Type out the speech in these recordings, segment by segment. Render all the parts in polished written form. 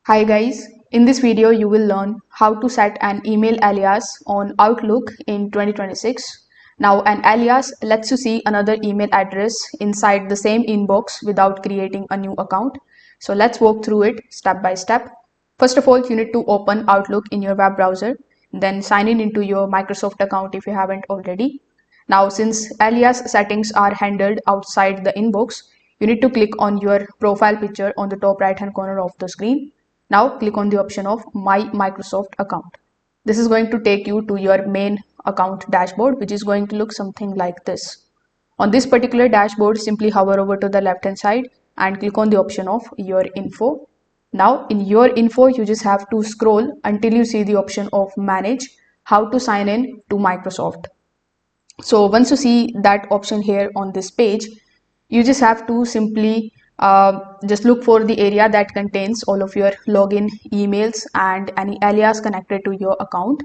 Hi guys, in this video you will learn how to set an email alias on Outlook in 2026. Now an alias lets you see another email address inside the same inbox without creating a new account. So let's walk through it step by step. First of all, you need to open Outlook in your web browser, then sign in into your Microsoft account if you haven't already. Now since alias settings are handled outside the inbox, you need to click on your profile picture on the top right hand corner of the screen. Now click on the option of My Microsoft account. This is going to take you to your main account dashboard, which is going to look something like this. On this particular dashboard, simply hover over to the left hand side and click on the option of Your Info. Now in Your Info, you just have to scroll until you see the option of Manage How to Sign in to Microsoft. So once you see that option here on this page, you just have to simply just look for the area that contains all of your login emails and any alias connected to your account.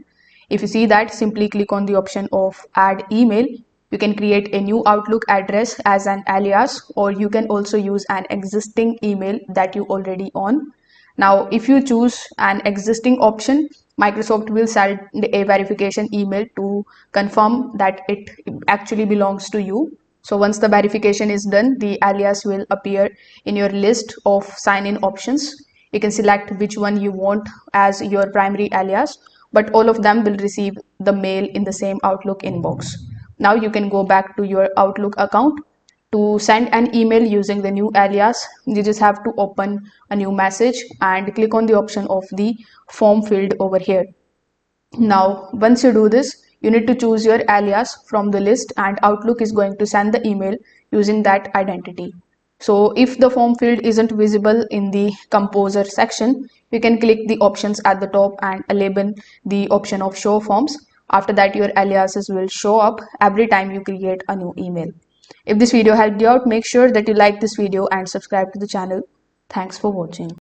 If you see that, simply click on the option of add email. You can create a new Outlook address as an alias, or you can also use an existing email that you already own. Now, if you choose an existing option, Microsoft will send a verification email to confirm that it actually belongs to you. So once the verification is done, the alias will appear in your list of sign-in options. You can select which one you want as your primary alias, but all of them will receive the mail in the same Outlook inbox. Now you can go back to your Outlook account. To send an email using the new alias, you just have to open a new message and click on the option of the form field over here. Now, once you do this, you need to choose your alias from the list and Outlook is going to send the email using that identity. So if the form field isn't visible in the composer section, you can click the options at the top and enable the option of show forms. After that, your aliases will show up every time you create a new email. If this video helped you out, make sure that you like this video and subscribe to the channel. Thanks for watching.